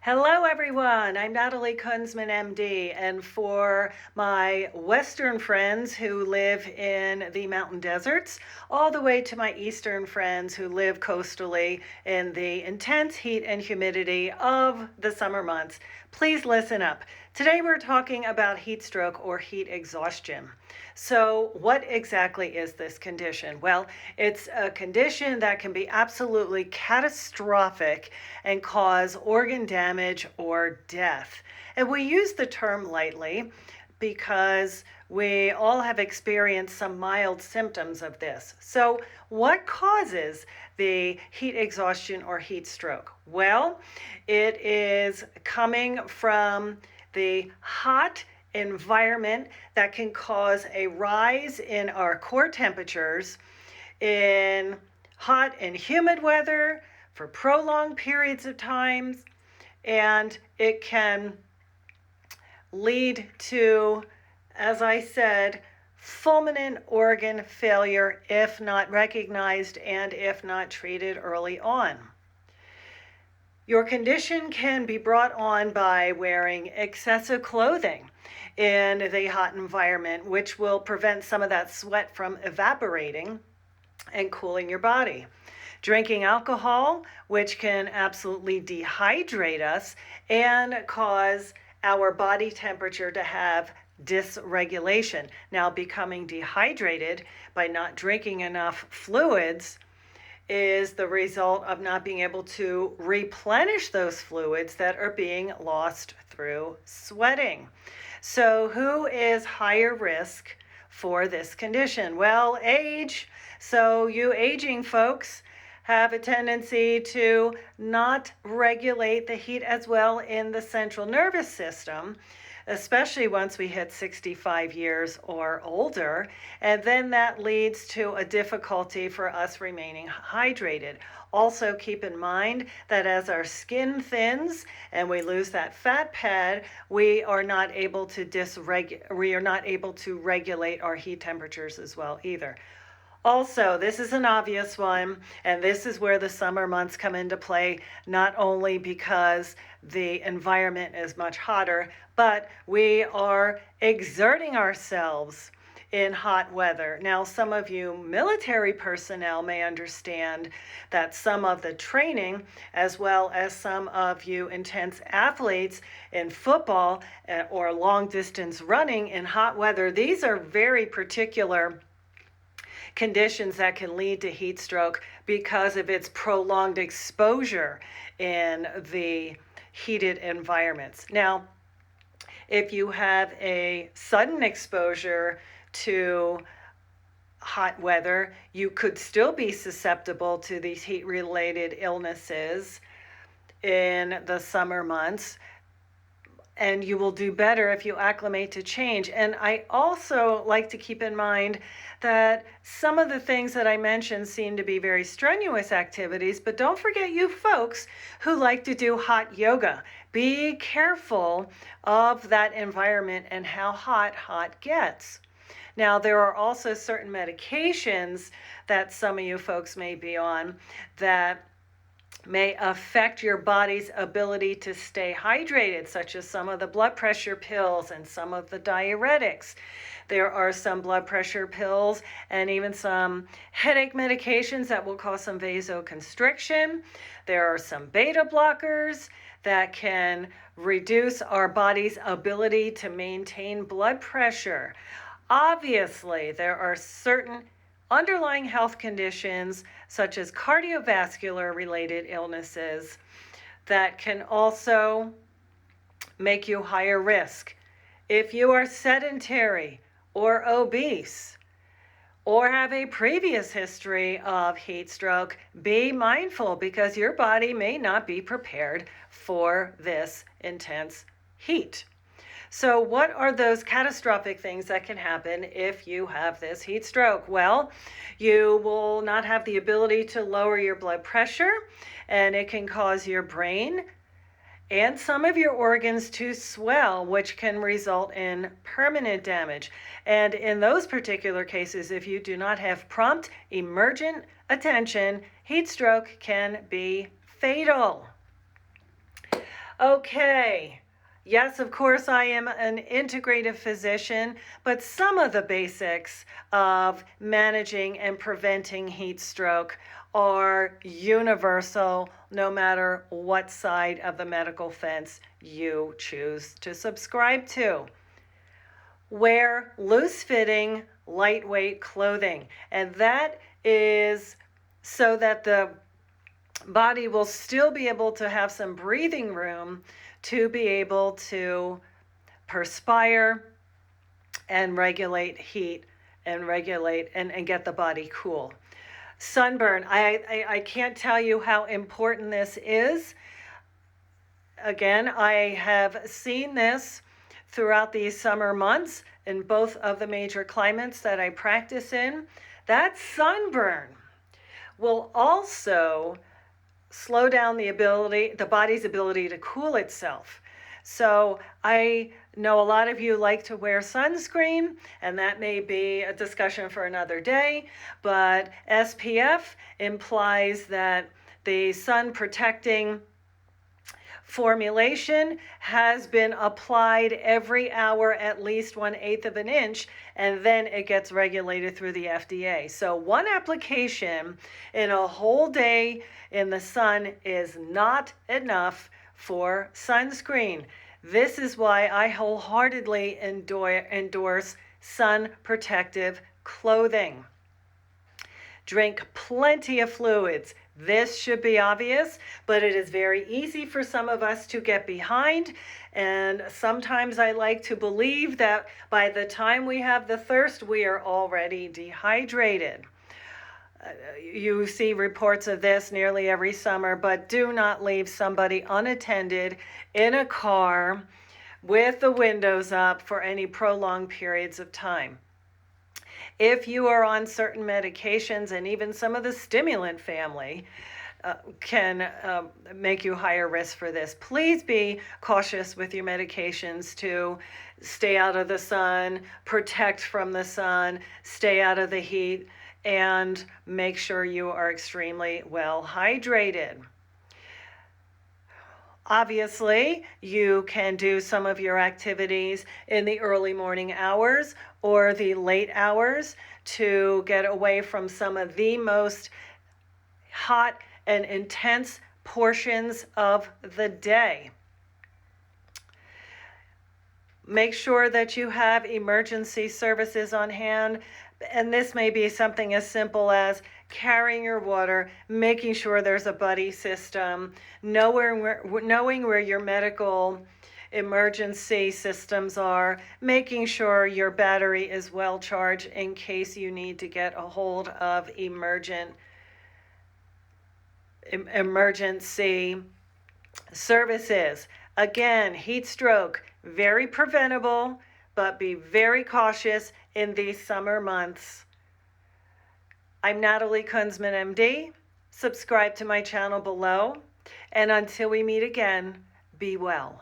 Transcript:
Hello, everyone. I'm Natalie Kunsman, MD. And for my Western friends who live in the mountain deserts, all the way to my Eastern friends who live coastally in the intense heat and humidity of the summer months, please listen up. Today, we're talking about heat stroke or heat exhaustion. So, what exactly is this condition? Well, it's a condition that can be absolutely catastrophic and cause organ damage or death. And we use the term lightly because we all have experienced some mild symptoms of this. So, what causes the heat exhaustion or heat stroke? Well, it is coming from the hot environment that can cause a rise in our core temperatures in hot and humid weather for prolonged periods of times, and it can lead to, as I said, fulminant organ failure if not recognized and if not treated early on. Your condition can be brought on by wearing excessive clothing in the hot environment, which will prevent some of that sweat from evaporating and cooling your body. Drinking alcohol, which can absolutely dehydrate us and cause our body temperature to have dysregulation. Now, becoming dehydrated by not drinking enough fluids is the result of not being able to replenish those fluids that are being lost through sweating. So, who is higher risk for this condition? Well, age. So, you aging folks have a tendency to not regulate the heat as well in the central nervous system, especially once we hit 65 years or older. And then that leads to a difficulty for us remaining hydrated. Also, keep in mind that as our skin thins and we lose that fat pad, we are not able to regulate our heat temperatures as well either. Also, this is an obvious one, and this is where the summer months come into play, not only because the environment is much hotter, but we are exerting ourselves in hot weather. Now, some of you military personnel may understand that some of the training, as well as some of you intense athletes in football or long distance running in hot weather, these are very particular conditions that can lead to heat stroke because of its prolonged exposure in the heated environments. Now, if you have a sudden exposure to hot weather, you could still be susceptible to these heat-related illnesses in the summer months. And you will do better if you acclimate to change. And I also like to keep in mind that some of the things that I mentioned seem to be very strenuous activities, but don't forget you folks who like to do hot yoga. Be careful of that environment and how hot gets. Now, there are also certain medications that some of you folks may be on that may affect your body's ability to stay hydrated, such as some of the blood pressure pills and some of the diuretics. There are some blood pressure pills and even some headache medications that will cause some vasoconstriction. There are some beta blockers that can reduce our body's ability to maintain blood pressure. Obviously, there are certain underlying health conditions such as cardiovascular related illnesses that can also make you higher risk. If you are sedentary or obese or have a previous history of heat stroke, be mindful because your body may not be prepared for this intense heat. So what are those catastrophic things that can happen if you have this heat stroke? Well, you will not have the ability to lower your blood pressure, and it can cause your brain and some of your organs to swell, which can result in permanent damage. And in those particular cases, if you do not have prompt emergent attention, heat stroke can be fatal. Okay. Yes, of course, I am an integrative physician, but some of the basics of managing and preventing heat stroke are universal no matter what side of the medical fence you choose to subscribe to. Wear loose-fitting, lightweight clothing, and that is so that the body will still be able to have some breathing room to be able to perspire and regulate heat and regulate and get the body cool. Sunburn, I can't tell you how important this is. Again, I have seen this throughout these summer months in both of the major climates that I practice in. That sunburn will also slow down the body's ability to cool itself. So I know a lot of you like to wear sunscreen, and that may be a discussion for another day, but SPF implies that the sun protecting formulation has been applied every hour at least 1/8 of an inch, and then it gets regulated through the FDA. So one application in a whole day in the sun is not enough for sunscreen. This is why I wholeheartedly endorse sun protective clothing. Drink plenty of fluids. This should be obvious, but it is very easy for some of us to get behind. And sometimes I like to believe that by the time we have the thirst, we are already dehydrated. You see reports of this nearly every summer, but do not leave somebody unattended in a car with the windows up for any prolonged periods of time. If you are on certain medications, and even some of the stimulant family can make you higher risk for this, please be cautious with your medications to stay out of the sun, protect from the sun, stay out of the heat, and make sure you are extremely well hydrated. Obviously, you can do some of your activities in the early morning hours or the late hours to get away from some of the most hot and intense portions of the day. Make sure that you have emergency services on hand, and this may be something as simple as carrying your water, making sure there's a buddy system, knowing where your medical emergency systems are, making sure your battery is well charged in case you need to get a hold of emergency services. Again, heat stroke, very preventable, but be very cautious in these summer months. I'm Natalie Kunsman, MD. Subscribe to my channel below. And until we meet again, be well.